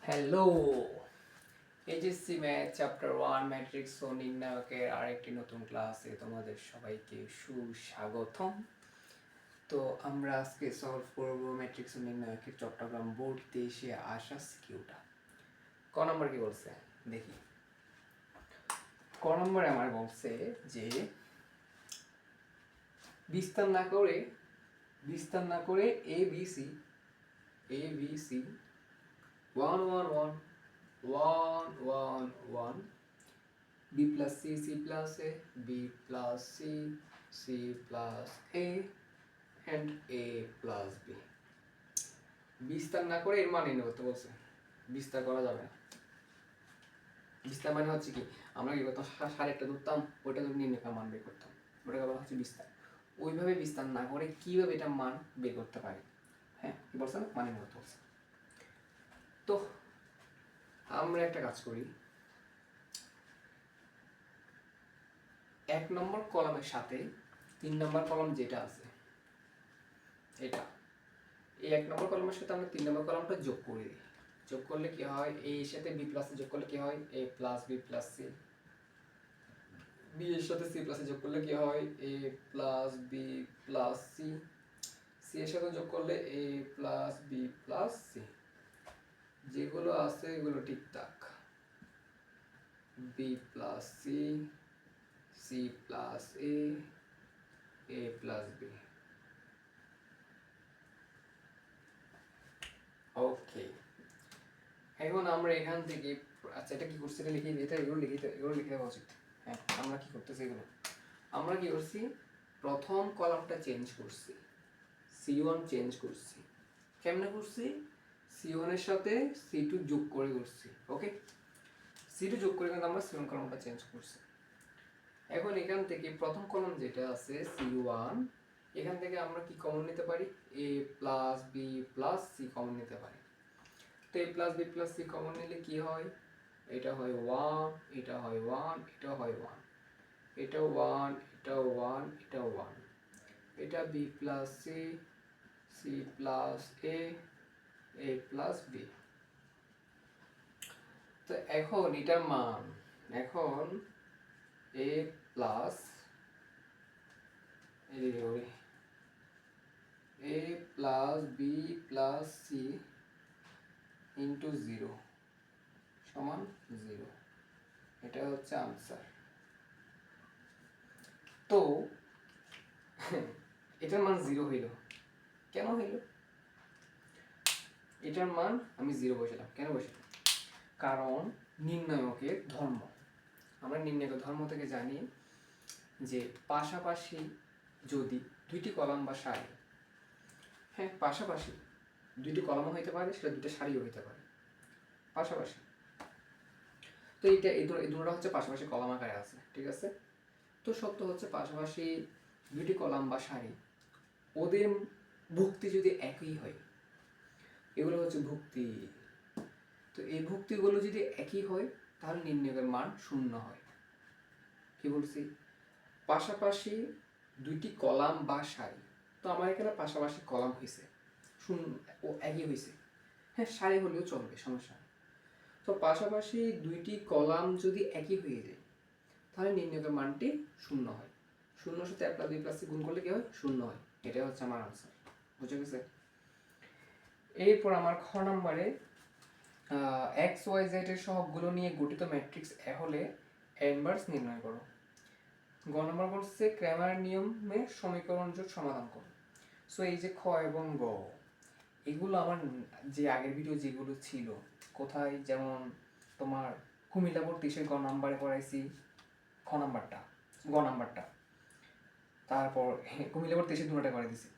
Hello, HSC math chapter 1 matrix ও নির্ণায়কের আরেকটি নতুন ক্লাসে তোমাদের সবাইকে সুস্বাগতম। তো আমরা আজকে সলভ করব ম্যাট্রিক্স ও নির্ণায়কের চট্টগ্রাম বোর্ড 23-এ আসা সিকিউটা। ক নম্বর কি বলছে দেখি। ক নম্বরে আমার বলছে যে বিস্তার না করে A B C 1 1 1 1 1 1 b plus c plus a b plus c plus a and a plus b বিস্তার না করে এর মান নির্ণয় করতে বলছে। বিস্তার করা যাবে না। বিস্তার মানে হচ্ছে কি, আমরা কি করতাম, সারে একটা ধরতাম, ওইটা ধরে নির্ণয় মান বের করতাম, ওটাকে বলা হচ্ছে বিস্তার। ওইভাবে বিস্তার না করে কিভাবে এটা মান বের করতে পারি, হ্যাঁ কি বলছে না, মান নির্ণয় করতে বলছে। তো আমরা একটা কাজ করি, 1 নম্বর কলামের সাথে 3 নম্বর কলাম যেটা আছে এটা, এই 1 নম্বর কলামের সাথে আমরা 3 নম্বর কলামটা যোগ করে দিই। যোগ করলে কি হয়, a এর সাথে b প্লাস যোগ করলে কি হয়, a plus b plus c। b এর সাথে c প্লাস যোগ করলে কি হয়, a plus b plus c। c এর সাথে যোগ করলে a plus b plus c। যেগুলো আছে এগুলো ঠিকঠাক, b plus c, c plus a plus b। ওকে, এখন আমরা এখান থেকে, আচ্ছা এটা কি করছি, এটা লিখে এটা এগুলো লিখে দেওয়া উচিত। হ্যাঁ, আমরা কি করতেছি এগুলো, আমরা কি করছি, প্রথম কলামটা চেঞ্জ করছি, c1 চেঞ্জ করছি। কেমনে করছি, c1 এর সাথে c2 যোগ করে করছি। ওকে, c2 যোগ করে কিন্তু আমরা c1 কলামটা চেঞ্জ করছি। এখন এখান থেকে প্রথম কলাম যেটা আছে c1, এখান থেকে আমরা কি কমন নিতে পারি, a plus b plus c common নিতে পারি। তো a plus b plus c common নিলে কি হয়, এটা হয় 1, এটা হয় 1, এটা হয় 1, এটা 1, এটা 1, এটা 1, এটা b plus c, c plus a plus b। তো এখন এটার মান, এখন a plus a plus b plus c into 0 সমান 0, এটা হচ্ছে আনসার। তো এটার মান 0 হইল, কেন হইল, এটার মান আমি 0 বসালাম, কেন বসালাম, কারণ নির্ণায়কের ধর্ম, আমরা নির্ণায়কের ধর্ম থেকে জানি যে পাশাপাশি যদি দুইটি কলাম বা সারি, হ্যাঁ পাশাপাশি দুইটি কলামও হইতে পারে, সেটা দুটো সারিও হইতে পারে পাশাপাশি। তো এইটা এই দুটোটা হচ্ছে পাশাপাশি কলাম আকারে আছে, ঠিক আছে। তো সত্য হচ্ছে পাশাপাশি দুইটি কলাম বা সারি, ওদের ভুক্তি যদি একই হয়, এগুলো হচ্ছে ভুক্তি। তো এই ভুক্তিগুলো যদি একই হয় তাহলে নির্ণায়কের মান 0 হয়। কি বলছি, পাশাপাশি দুইটি কলাম বা সারি, তো আমার এখানে পাশাপাশি কলাম হয়েছে, ও একই হয়েছে, হ্যাঁ সারি হলেও চলবে, সমস্যা নেই। তো পাশাপাশি দুইটি কলাম যদি একই হয়ে যায় তাহলে নির্ণায়কের মানটি 0 হয়। 0 সাথে 1 প্লাস 2 প্লাস 3 গুণ করলে কি হয়, 0 হয়। এটাই হচ্ছে আমার আনসার, বুঝে গেছে। এরপর আমার খ নম্বরে এক্স ওয়াই জেড এর সহগগুলো নিয়ে গঠিত ম্যাট্রিক্স এ হলে ইনভার্স নির্ণয় করো। গ নম্বর বলছে ক্র্যামার নিয়মে সমীকরণ জোট সমাধান করো। সো এই যে খ এবং গ, এগুলো আমার যে আগের ভিডিও যেগুলো ছিল, কোথায় যেমন তোমার কুমিল্লা বোর্ড 23-এর গ নাম্বারে পড়াইছি খ নাম্বারটা, গ নাম্বারটা, তারপর কুমিল্লা বোর্ড 23-এর দুটোটা করে দিছি,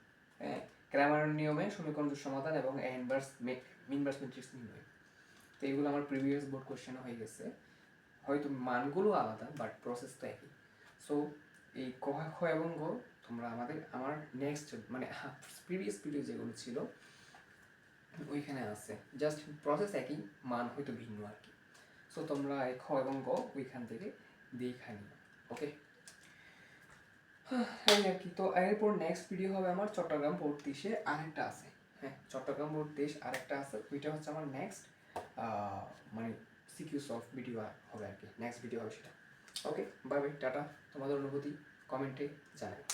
হ্যাঁ ক্র্যামার নিয়মে সমীকরণ জোট সমাধান এবং ইনভার্স ম্যাট্রিক্স নির্ণয়। তো এগুলো আমার প্রিভিয়াস বোর্ড কোশ্চেন হয়ে গেছে, হয়তো মানগুলো আলাদা বাট প্রসেস তো একই। সো এই ক খ এবং গ তোমরা আমার নেক্সট মানে প্রিভিয়াস ভিডিও যেগুলো ছিল ওইখানে আছে, জাস্ট প্রসেস একই, মান হয়তো ভিন্ন আর কি। সো তোমরা এই খ এবং গ ওইখান থেকে দেখে নিও, ওকে। এই আর কি। তো এরপর নেক্সট ভিডিও হবে আমার চট্টগ্রাম বোর্ড 23-এ আরেকটা আছে, হ্যাঁ চট্টগ্রাম বোর্ড 23 আরেকটা আছে, ওইটা হচ্ছে আমার নেক্সট মানে সিকিউ সলভ ভিডিও হবে আর কি, নেক্সট ভিডিও হবে সেটা। ওকে, বাই বাই, টাটা। তোমাদের অনুভূতি কমেন্টে জানাবে।